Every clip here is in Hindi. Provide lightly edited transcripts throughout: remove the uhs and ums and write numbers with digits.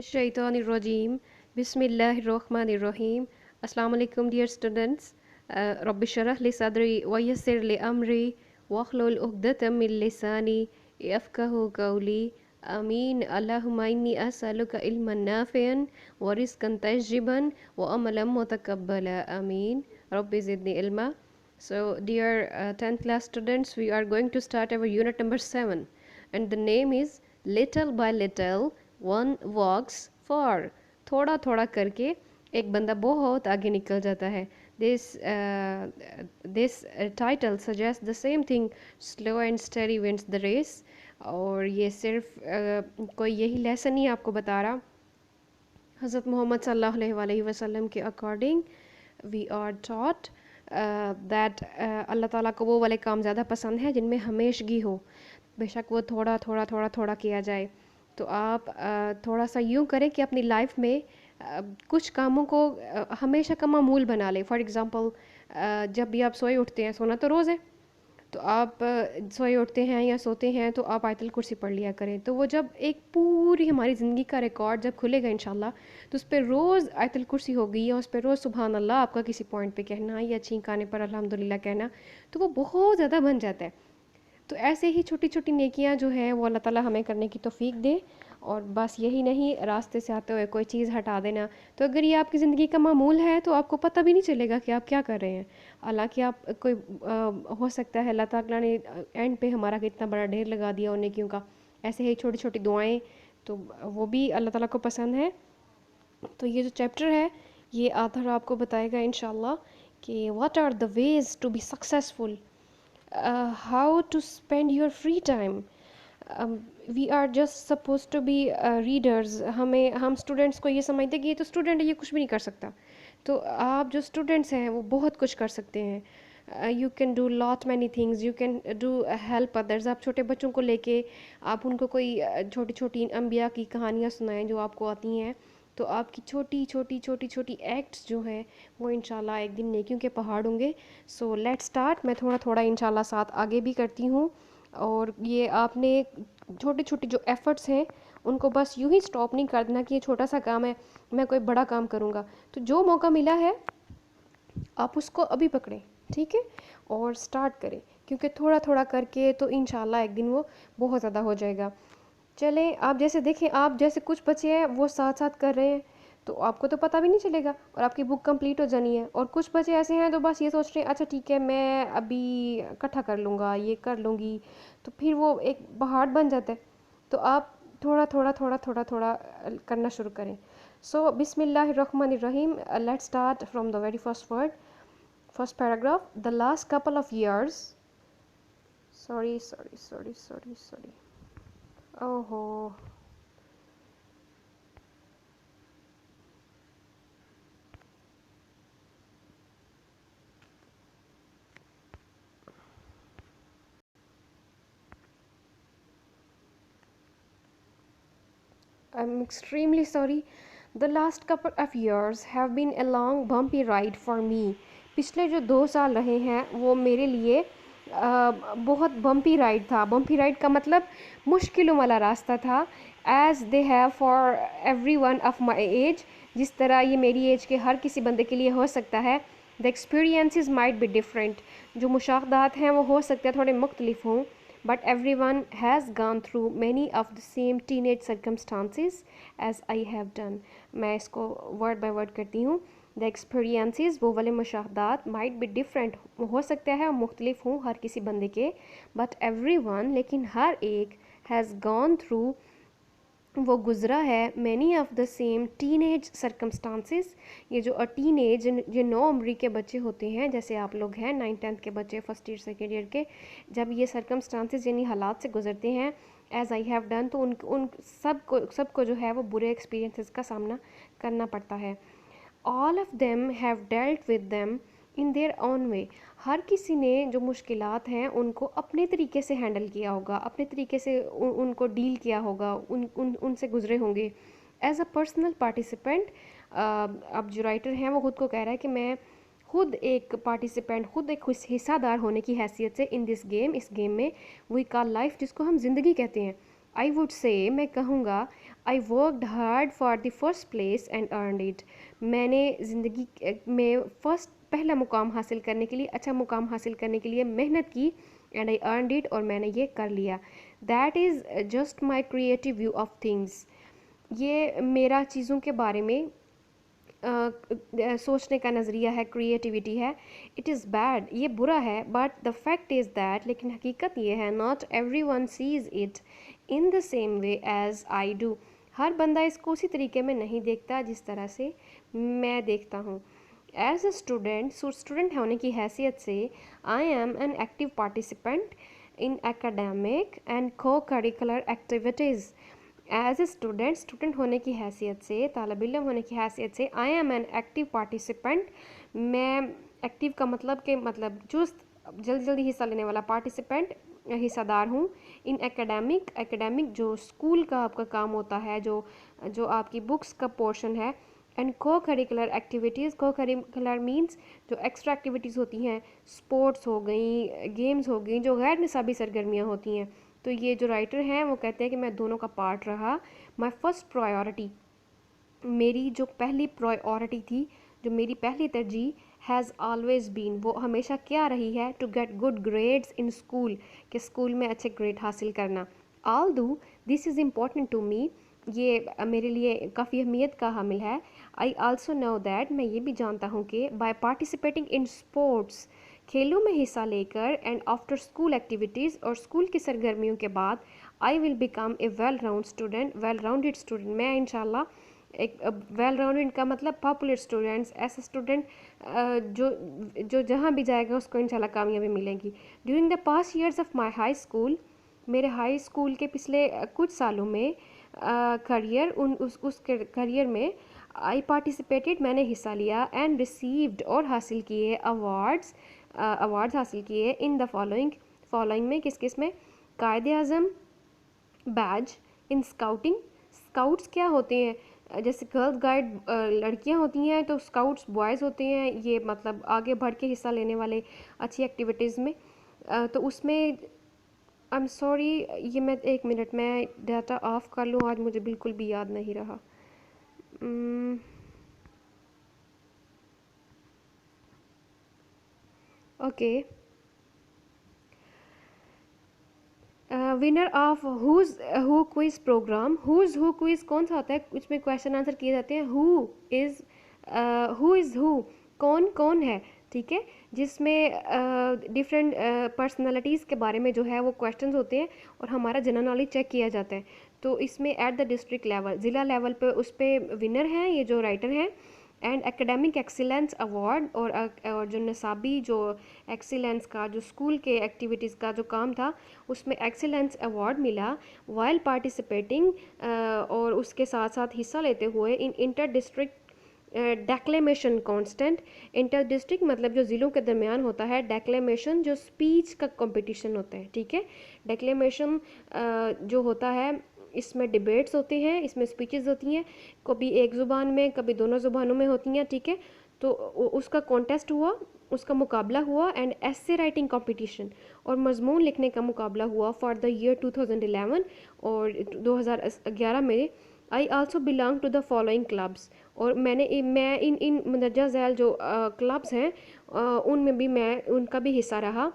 मिनश्शैतानिर्रजीम बिस्मिल्लाहिर्रहमानिर्रहीम अस्सलाम वालेकुम डियर स्टूडेंट्स। रब्बि शरह li सदरी व यस्सिर li अमरी वहलुल उक़दतम मिन लिसानी यफ़क़हू क़ौली आमीन। अल्लाहुम्मा इन्नी अस्अलुका इल्मन नाफ़िअन व रिज़्क़न तय्यिबन व अमलन मुतक़ब्बला आमीन। Rabbi ज़िदनी इल्मा। So dear 10th class students, we are going to start our unit number 7 and the name is little by little one walks far। थोड़ा थोड़ा करके एक बंदा बहुत आगे निकल जाता है। This title suggests the same thing, slow and steady wins the race। और ये सिर्फ कोई यही लेसन ही आपको बता रहा। हज़रत मोहम्मद सल्लल्लाहु अलैहि वसल्लम के according we are taught that Allah ताला को वो वाले काम ज़्यादा पसंद है जिनमें हमेशगी हो, बेशक वो थोड़ा थोड़ा थोड़ा थोड़ा किया जाए। तो आप थोड़ा सा यूँ करें कि अपनी लाइफ में कुछ कामों को हमेशा का मामूल बना लें। फॉर एग्ज़ाम्पल जब भी आप सोए उठते हैं, सोना तो रोज़ है, तो आप सोए उठते हैं या सोते हैं तो आप आयतुल कुर्सी पढ़ लिया करें। तो वो जब एक पूरी हमारी ज़िंदगी का रिकॉर्ड जब खुलेगा इंशाल्लाह, तो उस पर रोज़ आयतुल कुर्सी होगी या उस पर रोज़ सुबहान अल्लाह आपका किसी पॉइंट पे कहना या छींक आने पर अल्हम्दुलिल्लाह कहना, तो वो बहुत ज़्यादा बन जाता है। तो ऐसे ही छोटी छोटी नेकियां जो हैं वो अल्लाह ताला हमें करने की तौफीक दे। और बस यही नहीं, रास्ते से आते हुए कोई चीज़ हटा देना। तो अगर ये आपकी ज़िंदगी का मामूल है तो आपको पता भी नहीं चलेगा कि आप क्या कर रहे हैं। हालांकि आप कोई हो सकता है अल्लाह ताला ने एंड पे हमारा कितना बड़ा ढेर लगा दिया उन नेकियों का। ऐसे ही छोटी छोटी दुआएं, तो वो भी अल्लाह ताला को पसंद है। तो ये जो चैप्टर है ये आथर आपको बताएगा इंशाल्लाह कि what are the ways to be successful, how to spend your free time। We are just suppose to be readers. हम स्टूडेंट्स को ये समझते कि ये तो स्टूडेंट है, ये कुछ भी नहीं कर सकता। तो आप जो स्टूडेंट्स हैं वो बहुत कुछ कर सकते हैं। You can do lot many things, you can do help others. आप छोटे बच्चों को लेके आप उनको कोई छोटी छोटी अम्बिया की कहानियाँ सुनाएं जो आपको आती हैं। तो आपकी छोटी छोटी छोटी छोटी एक्ट्स जो हैं वो इंशाल्लाह एक दिन नेकियों के पहाड़ होंगे। So let's start. मैं थोड़ा थोड़ा इंशाल्लाह साथ आगे भी करती हूँ। और ये आपने छोटे छोटे जो एफ़र्ट्स हैं उनको बस यूं ही स्टॉप नहीं कर देना कि ये छोटा सा काम है, मैं कोई बड़ा काम करूँगा। तो जो मौका मिला है आप उसको अभी पकड़ें, ठीक है, और स्टार्ट करें, क्योंकि थोड़ा थोड़ा करके तो इंशाल्लाह एक दिन वो बहुत ज़्यादा हो जाएगा। चलें, आप जैसे देखें, आप जैसे कुछ बच्चे हैं वो साथ साथ कर रहे हैं तो आपको तो पता भी नहीं चलेगा और आपकी बुक कंप्लीट हो जानी है। और कुछ बच्चे ऐसे हैं तो बस ये सोच रहे हैं अच्छा ठीक है मैं अभी इकट्ठा कर लूँगा, ये कर लूँगी, तो फिर वो एक पहाड़ बन जाता है। तो आप थोड़ा थोड़ा थोड़ा थोड़ा थोड़ा करना शुरू करें। सो बिस्मिल्लाहिर्रहमानिर्रहीम, let's start from the very first word, first paragraph. The last couple of years, sorry sorry sorry sorry sorry, ओहो, I'm extremely sorry. The last couple of years have been a long bumpy ride for me। पिछले जो 2 साल रहे हैं वो मेरे लिए बहुत बम्पी राइड था। बम्पी राइड का मतलब मुश्किलों वाला रास्ता था। As they have for every one of my age, जिस तरह ये मेरी एज के हर किसी बंदे के लिए हो सकता है। The experiences might be different, जो मुशाहदात हैं वो हो सकते हैं थोड़े मुख्तलिफ हों। But everyone has gone through many of the same teenage circumstances as I have done। मैं इसको वर्ड बाय वर्ड करती हूँ। द एक्सपीरियंसेस, वो वाले मुशाहदात, माइट बी डिफरेंट, हो सकता है मुख्तलिफ हों हर किसी बंदे के। बट एवरी वन, लेकिन हर एक, हैज़ गॉन थ्रू, वो गुज़रा है, many of the same teenage circumstances. ये जो टीनेज, जो 9 उम्र के बच्चे होते हैं, जैसे आप लोग हैं 9th-10th के बच्चे, फर्स्ट ईयर सेकेंड ईयर के, जब ये सर्कमस्टांसिस यानी हालात से गुजरते हैं एज़ आई हैव डन, तो उन सबको जो है वो बुरे एक्सपीरियंसेस का सामना करना पड़ता है। All of them have dealt with them in their own way. हर किसी ने जो मुश्किलात हैं उनको अपने तरीके से हैंडल किया होगा, अपने तरीके से उनको डील किया होगा, उनसे गुजरे होंगे। एज अ पर्सनल पार्टिसिपेंट, अब जो राइटर हैं वो खुद को कह रहा है कि मैं खुद एक पार्टिसिपेंट, खुद एक हिस्सादार होने की हैसियत से इन दिस गेम, इस गेम में वी कॉल लाइफ, जिसको हम ज़िंदगी कहते हैं। आई वुड से, मैं कहूँगा, I worked hard for the first place and earned it. मैंने ज़िंदगी में फर्स्ट पहला मुकाम हासिल करने के लिए, अच्छा मुकाम हासिल करने के लिए मेहनत की, एंड आई अर्नड इट, और मैंने ये कर लिया। That is just my creative view of things. ये मेरा चीज़ों के बारे में सोचने का नज़रिया है, क्रिएटिविटी है। इट इज़ बैड, ये बुरा है, but the fact is that, लेकिन हकीकत ये है, not every one sees it in the same way as I do. हर बंदा इसको उसी तरीके में नहीं देखता जिस तरह से मैं देखता हूँ। एज अ स्टूडेंट, स्टूडेंट होने की हैसियत से, I am an active participant in academic and co curricular activities. As a student, student होने की हैसियत से, तालब इल्म होने की हैसियत से, I am an active participant. मैं एक्टिव का मतलब कि मतलब चुस्त, जल्दी जल्दी हिस्सा लेने वाला, पार्टिसिपेंट हिस्सादार हूँ। इन एकेडमिक, एकेडमिक जो स्कूल का आपका काम होता है, जो जो आपकी बुक्स का पोर्शन है। एंड को करिकुलर एक्टिविटीज़, को करिकुलर मीन्स जो एक्स्ट्रा एक्टिविटीज़ होती हैं, स्पोर्ट्स हो गई, गेम्स हो गई, जो गैर निसाबी सरगर्मियाँ होती हैं। तो ये जो राइटर हैं वो कहते हैं कि मैं दोनों का पार्ट रहा। माई फर्स्ट प्रायोरिटी, मेरी जो पहली प्रायोरिटी थी, जो मेरी पहली तरजीह, हैज़ ऑलवेज बीन, वो हमेशा क्या रही है, to get good grades in school, कि स्कूल में अच्छे ग्रेड हासिल करना। Although this is important to me, ये मेरे लिए काफ़ी अहमियत का हामिल है। आई आल्सो नो दैट, मैं ये भी जानता हूँ कि बाय पार्टिसिपेटिंग इन स्पोर्ट्स, खेलों में हिस्सा लेकर, एंड आफ्टर स्कूल एक्टिविटीज़, और स्कूल की सरगर्मियों के बाद, I will become a well round student, well rounded student. मैं इंशाल्लाह एक वेल राउंडेड का मतलब पॉपुलर स्टूडेंट्स, ऐसा स्टूडेंट जो जो जहाँ भी जाएगा उसको इंशाल्लाह कामयाबी मिलेगी। During the past years of my high school, मेरे हाई स्कूल के पिछले कुछ सालों में करियर, उस करियर में, आई पार्टिसिपेटेड, मैंने हिस्सा लिया, एंड रिसीव्ड, और हासिल किए, अवार्ड्स, अवार्ड्स हासिल किए, इन द फॉलोइंग, फॉलोइंग में किस किस में, कायदे आज़म बैज इन स्काउटिंग। स्काउट्स क्या होते हैं, जैसे गर्ल्स गाइड लड़कियां होती हैं, तो स्काउट्स बॉयज़ होते हैं, ये मतलब आगे बढ़ के हिस्सा लेने वाले अच्छी एक्टिविटीज़ में। तो उसमें, आई एम सॉरी, ये मैं एक मिनट में डाटा ऑफ कर लूँ, आज मुझे बिल्कुल भी याद नहीं रहा। Okay, winner of who quiz program, who quiz कौन सा होता है, उसमें क्वेश्चन आंसर किए जाते हैं। हु इज़ हु, कौन कौन है, ठीक है, जिसमें डिफरेंट पर्सनालिटीज़ के बारे में जो है वो क्वेश्चंस होते हैं, और हमारा जनरल नॉलेज चेक किया जाता है। तो इसमें एट द डिस्ट्रिक्ट लेवल, ज़िला लेवल पे उस पर विनर हैं ये जो राइटर हैं। एंड एकेडमिक एक्सीलेंस अवार्ड, और जो निसाबी, जो एक्सीलेंस का, जो स्कूल के एक्टिविटीज़ का जो काम था, उसमें एक्सीलेंस अवार्ड मिला वाइल पार्टिसिपेटिंग, और उसके साथ साथ हिस्सा लेते हुए, in inter district declamation constant. Inter district मतलब जो ज़िलों के दरमियान होता है, डेक्लेमेशन जो स्पीच का कंपटीशन होता है, ठीक है। डेक्लेमेशन जो होता है, इसमें डिबेट्स होते हैं, इसमें स्पीचेस होती हैं, कभी एक ज़ुबान में, कभी दोनों ज़ुबानों में होती हैं, ठीक है। तो उसका कॉन्टेस्ट हुआ, उसका मुकाबला हुआ, एंड एसे राइटिंग कंपटीशन, और मजमून लिखने का मुकाबला हुआ फॉर द ईयर 2011 और 2011 में। I also belong to the following clubs, और मैं इन मंदरजा झैल जो क्लब्स हैं, उनमें भी मैं उनका भी हिस्सा रहा।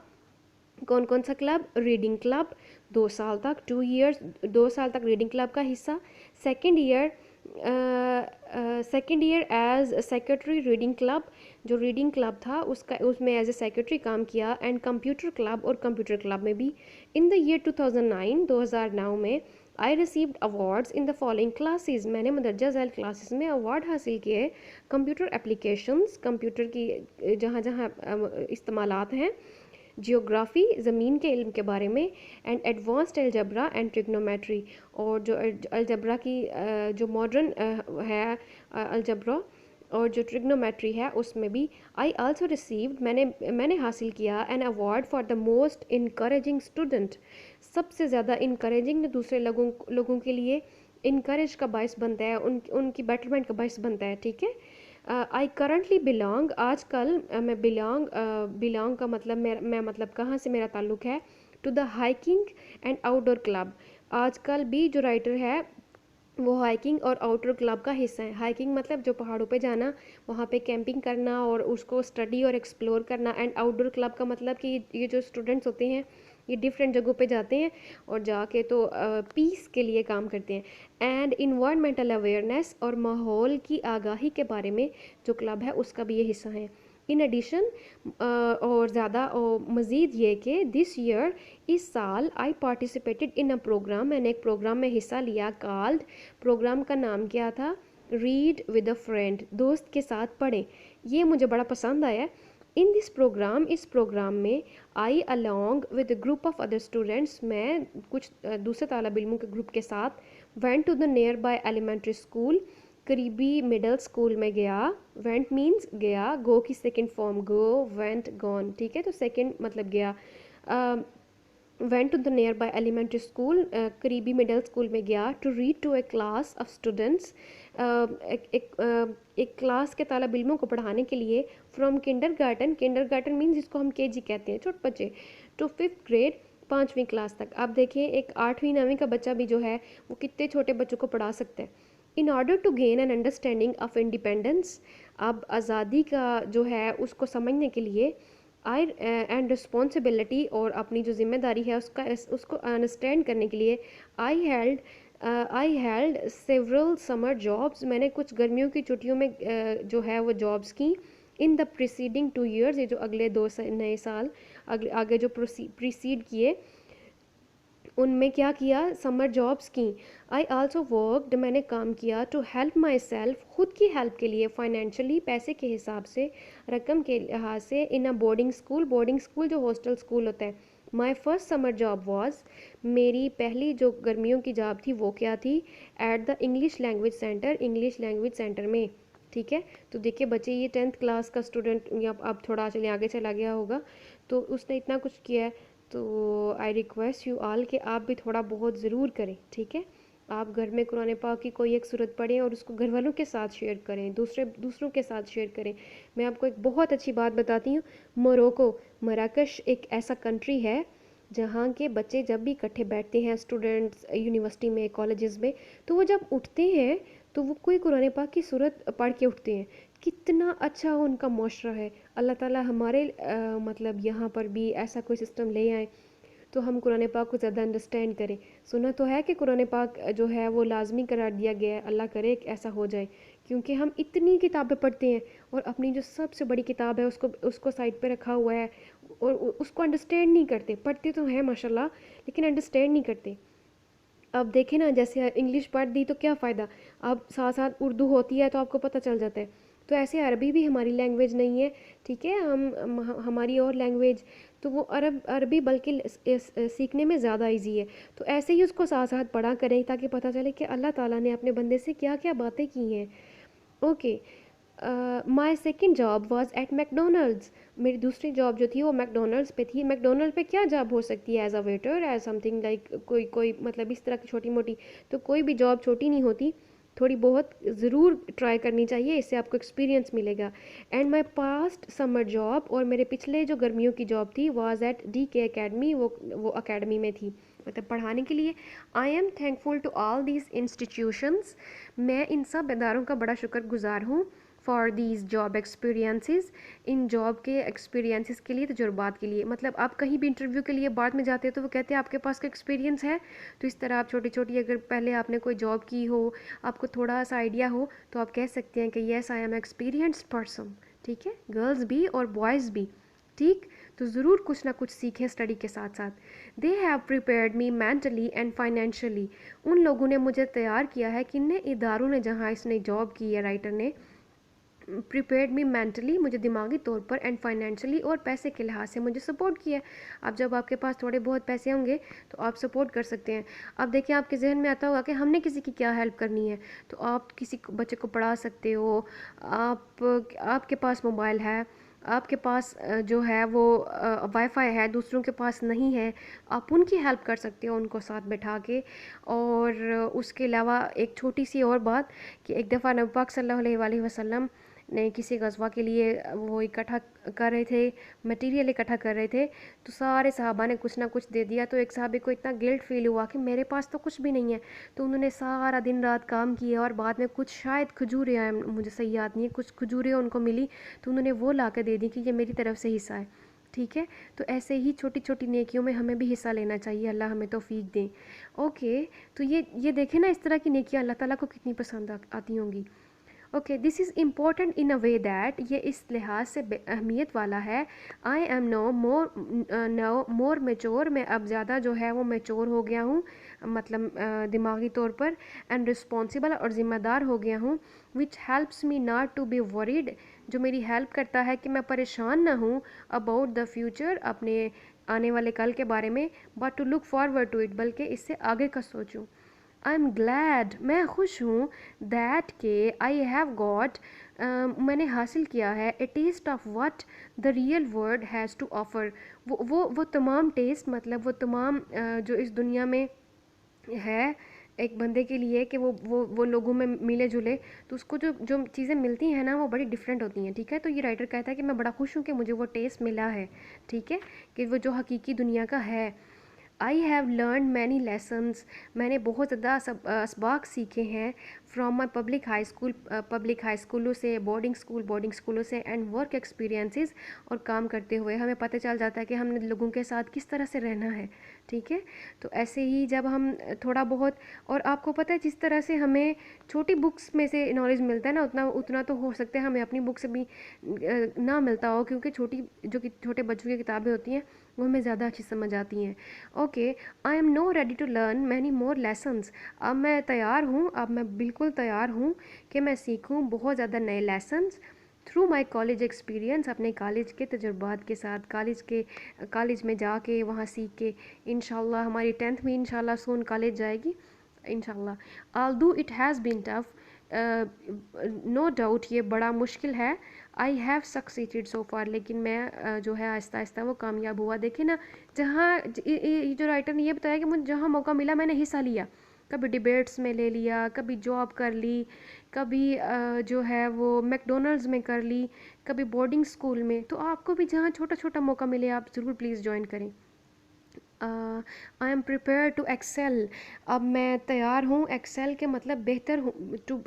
कौन कौन सा क्लब, रीडिंग क्लब, 2 साल तक, 2 ईयर्स, 2 साल तक रीडिंग क्लब का हिस्सा। Second year, second year as secretary reading club, जो रीडिंग क्लब था उसका, उसमें एज ए सेक्रेटरी काम किया। एंड कंप्यूटर क्लब, और कंप्यूटर क्लब में भी। इन द ईयर 2009, 2009 में, I received awards in the following classes, मैंने मदरजा झैल क्लासेस में अवार्ड हासिल किए। कंप्यूटर एप्लीकेशंस, कंप्यूटर की जहाँ जहाँ इस्तेमालात हैं। जियोग्राफी, ज़मीन के इल्म के बारे में। And advanced algebra and trigonometry, और जो अलजबरा की जो मॉडर्न है अलजबरा, और जो ट्रिग्नोमेट्री है उसमें भी। आई आल्सो रिसीव्ड, मैंने हासिल किया, an award for the most encouraging student, सबसे ज़्यादा इनकरेजिंग, दूसरे लोगों के लिए इनकरेज का बायस बनता है, उनकी बेटरमेंट का बायस बनता है, ठीक है। आई करंटली बिलोंग, आजकल मैं बिलोंग का मतलब मैं मतलब कहाँ से मेरा ताल्लुक़ है, to the hiking and outdoor club. आजकल भी जो राइटर है वो हाइकिंग और आउटडोर क्लब का हिस्सा है। हाइकिंग मतलब जो पहाड़ों पे जाना, वहाँ पे कैंपिंग करना और उसको स्टडी और एक्सप्लोर करना। एंड आउटडोर क्लब का मतलब कि ये जो स्टूडेंट्स होते हैं ये डिफरेंट जगहों पे जाते हैं और जाके तो पीस के लिए काम करते हैं। एंड इन्वायरमेंटल अवेयरनेस और माहौल की आगाही के बारे में जो क्लब है उसका भी ये हिस्सा है। इन एडिशन और ज़्यादा और मज़ीद ये कि दिस ईयर, इस साल, I participated in a programme, मैंने एक प्रोग्राम में हिस्सा लिया। कॉल्ड, प्रोग्राम का नाम क्या था? रीड विद अ फ्रेंड, दोस्त के साथ पढ़ें। ये मुझे बड़ा पसंद आया। इन दिस प्रोग्राम, इस प्रोग्राम में I along with group of other students, मैं कुछ दूसरे तालब इल्मों के ग्रुप के साथ went to the nearby elementary school, करीबी मिडल स्कूल में गया। वेंट मीन्स गया, गो की second form go, went gone, ठीक है, तो सेकेंड मतलब गया। Went to the nearby elementary school, करीबी मिडल स्कूल में गया। To read to A class of students, एक क्लास के तालब इल्मों को पढ़ाने के लिए। फ्रॉम किंडर गार्डन मीन्स जिसको हम केजी कहते हैं, छोटे बच्चे, टू फिफ्थ ग्रेड, 5वीं क्लास तक। आप देखें एक 8वीं 9वीं का बच्चा भी जो है वो कितने छोटे बच्चों को पढ़ा सकता है। In order to gain an understanding of independence, अब आज़ादी का जो है उसको समझने के लिए, आई एंड रिस्पॉन्सिबिलिटी, और अपनी जो जिम्मेदारी है उसको अंडरस्टैंड करने के लिए। I held several summer jobs, मैंने कुछ गर्मियों की छुट्टियों में जो है वो जॉब्स की। इन द प्रीसीडिंग 2 years, ये जो अगले नए साल आगे जो प्रीसीड किए उनमें क्या किया? समर जॉब्स की। आई आल्सो वर्कड, मैंने काम किया। टू हेल्प माई सेल्फ, खुद की हेल्प के लिए, फाइनेंशियली, पैसे के हिसाब से, रकम के लिहाज से। इन अ बोर्डिंग स्कूल जो हॉस्टल स्कूल होता है। My first summer job was, मेरी पहली जो गर्मियों की जॉब थी वो क्या थी? At the English language centre में, ठीक है। तो देखिए बच्चे, ये 10th क्लास का स्टूडेंट या अब थोड़ा चले आगे चला गया होगा, तो उसने इतना कुछ किया है। तो आई रिक्वेस्ट यू ऑल कि आप भी थोड़ा बहुत ज़रूर करें, ठीक है। आप घर में कुरान पाक की कोई एक सूरत पढ़ें और उसको घर वालों के साथ शेयर करें, दूसरों के साथ शेयर करें। मैं आपको एक बहुत अच्छी बात बताती हूँ। मराकश एक ऐसा कंट्री है जहाँ के बच्चे जब भी इकट्ठे बैठते हैं, स्टूडेंट्स यूनिवर्सिटी में, कॉलेजेस में, तो वो जब उठते हैं तो वो कोई कुरान पाक की सूरत पढ़ के उठते हैं। कितना अच्छा उनका मुआशरा है। अल्लाह ताला हमारे मतलब यहाँ पर भी ऐसा कोई सिस्टम ले आए तो हम कुरान पाक को ज़्यादा अंडरस्टैंड करें। सुना तो है कि कुरान पाक जो है वो लाजमी करार दिया गया है, अल्लाह करे कि ऐसा हो जाए। क्योंकि हम इतनी किताबें पढ़ते हैं और अपनी जो सबसे बड़ी किताब है उसको साइड पे रखा हुआ है और उसको अंडरस्टैंड नहीं करते। पढ़ते तो हैं माशाल्लाह, लेकिन अंडरस्टैंड नहीं करते। अब देखें ना, जैसे इंग्लिश पढ़ दी तो क्या फ़ायदा, अब साथ साथ उर्दू होती है तो आपको पता चल जाता है। तो ऐसे अरबी भी हमारी लैंग्वेज नहीं है, ठीक है, हमारी और लैंग्वेज, तो वो अरबी बल्कि सीखने में ज़्यादा इजी है। तो ऐसे ही उसको साथ साथ पढ़ा करें ताकि पता चले कि अल्लाह ताला ने अपने बंदे से क्या क्या बातें की हैं। Okay. My second job was at McDonald's, मेरी दूसरी जॉब जो थी वो मैकडोनल्ड्स पे थी। मैकडोनल्ड पे क्या जॉब हो सकती है? As a waiter, as something like कोई मतलब इस तरह की छोटी मोटी, तो कोई भी जॉब छोटी नहीं होती, थोड़ी बहुत ज़रूर ट्राई करनी चाहिए, इससे आपको एक्सपीरियंस मिलेगा। And my past summer job, और मेरे पिछले जो गर्मियों की जॉब थी, वाज एट DK अकेडमी, वो अकेडमी में थी, मतलब पढ़ाने के लिए। I am thankful to all these institutions, मैं इन सब इदारों का बड़ा शुक्रगुजार हूँ। फॉर दीज जॉब एक्सपीरियंसेस, इन जॉब के एक्सपीरियंसेस के लिए, तजुर्बात के लिए। मतलब आप कहीं भी इंटरव्यू के लिए बाद में जाते हैं तो वो कहते हैं आपके पास का एक्सपीरियंस है। तो इस तरह आप छोटी छोटी, अगर पहले आपने कोई जॉब की हो, आपको थोड़ा सा आइडिया हो, तो आप कह सकते हैं कि yes I am experienced person, ठीक है, गर्ल्स भी और बॉयज़ भी, ठीक। तो ज़रूर कुछ ना कुछ सीखें स्टडी के साथ साथ। They have prepared me mentally and financially, उन लोगों ने मुझे तैयार किया है, किन इदारों ने जहाँ इसने जॉब की है, राइटर ने, प्रिपेयर्ड मी मेंटली, मुझे दिमागी तौर पर, एंड फाइनेंशियली, और पैसे के लिहाज से मुझे सपोर्ट किया। अब जब आपके पास थोड़े बहुत पैसे होंगे तो आप सपोर्ट कर सकते हैं। अब देखिए आपके जहन में आता होगा कि हमने किसी की क्या हेल्प करनी है, तो आप किसी बच्चे को पढ़ा सकते हो। आपके पास मोबाइल है, आपके पास जो है वो वाईफाई है, दूसरों के पास नहीं है, आप उनकी हेल्प कर सकते हो उनको साथ बैठा के। और उसके अलावा एक छोटी सी और बात कि एक दफ़ा नबी पाक सल्लल्लाहु अलैहि वसल्लम ने किसी गज़वा के लिए वो इकट्ठा कर रहे थे, मटेरियल इकट्ठा कर रहे थे, तो सारे सहाबा ने कुछ ना कुछ दे दिया। तो एक सहाबी को इतना गिल्ट फील हुआ कि मेरे पास तो कुछ भी नहीं है, तो उन्होंने सारा दिन रात काम किया और बाद में कुछ शायद खजूरें आए, मुझे सही याद नहीं है, कुछ खजूरें उनको मिली, तो उन्होंने वो ला के दे दी कि ये मेरी तरफ से हिस्सा है। ठीक है, तो ऐसे ही छोटी छोटी नेकियों में हमें भी हिस्सा लेना चाहिए, अल्लाह हमें तौफीक दें। ओके, तो ये देखें ना, इस तरह की नेकियां अल्लाह ताला को कितनी पसंद आती होंगी। Okay, this is important in a way that, ये इस लिहाज से अहमियत वाला है। I am now more mature, मैं अब ज़्यादा जो है वो मेच्योर हो गया हूँ, मतलब दिमागी तौर पर, एंड रिस्पॉन्सिबल, और ज़िम्मेदार हो गया हूँ, which helps me not to be worried, जो मेरी हेल्प करता है कि मैं परेशान ना हूँ अबाउट द फ्यूचर, अपने आने वाले कल के बारे में, but to look forward to it, बल्कि इससे आगे का सोचूं। आई एम ग्लैड, मैं खुश हूँ, दैट के आई हैव गॉट, मैंने हासिल किया है, a taste of what the real world has to offer, वो तमाम टेस्ट, मतलब वो तमाम जो इस दुनिया में है एक बंदे के लिए, कि वो लोगों में मिले जुले, तो उसको जो जो चीज़ें मिलती हैं ना वो बड़ी डिफरेंट होती हैं। ठीक है, तो ये राइटर कहता है कि मैं बड़ा खुश हूँ कि मुझे वो टेस्ट मिला है। ठीक है, कि वो जो हकीकी दुनिया का है। I have learn many lessons, मैंने बहुत ज़्यादा असबाक सीखे हैं, फ्राम माई पब्लिक हाई स्कूलों से, बोर्डिंग स्कूलों से, एंड वर्क एक्सपीरियंसेस, और काम करते हुए हमें पता चल जाता है कि हमने लोगों के साथ किस तरह से रहना है। ठीक है, तो ऐसे ही जब हम थोड़ा बहुत, और आपको पता है जिस तरह से हमें छोटी बुक्स में से नॉलेज मिलता है ना, उतना उतना तो हो सकता है हमें अपनी बुक से भी ना मिलता हो, क्योंकि छोटे बच्चों की किताबें होती हैं वो हमें ज़्यादा अच्छी समझ आती हैं। Okay, I am now ready to learn many more lessons, अब मैं तैयार हूँ, अब मैं बिल्कुल तैयार हूँ कि मैं सीखूँ बहुत ज़्यादा नए lessons, through my college experience, अपने कॉलेज के तजुर्बात के साथ, कॉलेज में जाके वहाँ सीख के, इंशाल्लाह हमारी 10th में इंशाल्लाह सून कॉलेज जाएगी इंशाल्लाह। Although it has been tough, no doubt ये बड़ा मुश्किल है, आई हैव सक्सीडेड सो फार, लेकिन मैं जो है आहिस्ता आहिस्ता वो कामयाब हुआ। देखे ना, जहाँ ये जो राइटर ने ये बताया कि मुझे जहाँ मौका मिला मैंने हिस्सा लिया, कभी डिबेट्स में ले लिया, कभी जॉब कर ली, कभी जो है वो मैकडोनल्ड्स में कर ली, कभी बोर्डिंग स्कूल में। तो आपको भी जहाँ छोटा छोटा मौका मिले आप ज़रूर प्लीज़ ज्वाइन करें। I am prepare to excel, अब मैं तैयार हूँ, एक्सेल के मतलब बेहतर हूँ, टू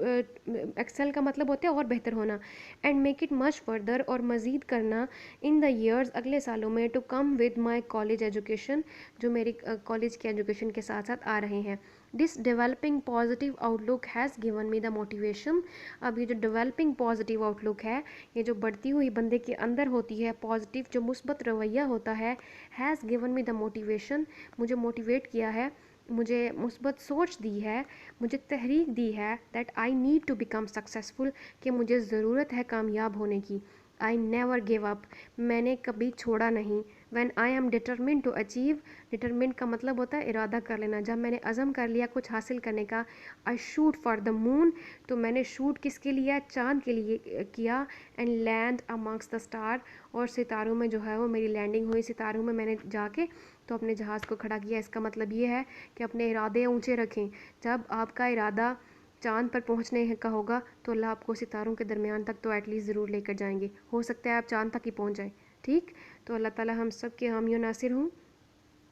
एक्सेल का मतलब होता है और बेहतर होना, and make it much further, और मज़ीद करना, इन द ईयर्स, अगले सालों में, to come with my college education, जो मेरी कॉलेज के एजुकेशन के साथ साथ आ रहे हैं। This developing positive outlook has given me the motivation, अब ये जो डेवलपिंग पॉजिटिव आउटलुक है, ये जो बढ़ती हुई बंदे के अंदर होती है पॉजिटिव जो मुस्बत रवैया होता है, has given me the motivation, मुझे मोटिवेट किया है, मुझे मुस्बत सोच दी है, मुझे तहरीक दी है, that I need to become successful, कि मुझे ज़रूरत है कामयाब होने की। आई नेवर गिव अप, मैंने कभी छोड़ा नहीं। When I am determine to achieve, determine का मतलब होता है इरादा कर लेना, जब मैंने अज़म कर लिया कुछ हासिल करने का। I shoot for the moon, तो मैंने शूट किसके लिए, चाँद के लिए किया। And land amongst the star, और सितारों में जो है वो मेरी लैंडिंग हुई, सितारों में मैंने जाके तो अपने जहाज़ को खड़ा किया। इसका मतलब ये है कि अपने इरादे ऊंचे रखें, जब आपका इरादा चाँद पर पहुंचने का होगा तो अल्लाह आपको सितारों के दरमियान तक तो एटलीस्ट ज़रूर लेकर जाएंगे, हो सकता है आप चाँद तक ही पहुंच जाएं। ठीक, तो अल्लाह ताला हम सब के हामी और नासिर हूँ।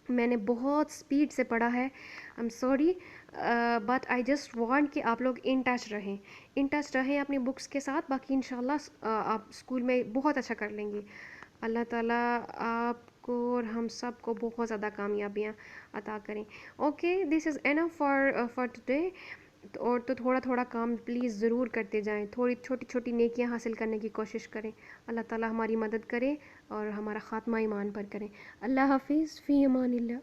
मैंने बहुत स्पीड से पढ़ा है, I am sorry, but I just want कि आप लोग इन टच रहें अपनी बुक्स के साथ, बाकी इंशाल्लाह आप स्कूल में बहुत अच्छा कर लेंगे। अल्लाह ताला आपको और हम सब को बहुत ज़्यादा कामयाबियाँ अता करें। Okay, this is enough for today. और तो थोड़ा थोड़ा काम प्लीज़ ज़रूर करते जाएं, थोड़ी छोटी छोटी नेकियां हासिल करने की कोशिश करें। अल्लाह ताला हमारी मदद करे और हमारा ख़ात्मा ईमान पर करें। अल्लाह हाफिज़, फ़ी अमानिल्लाह।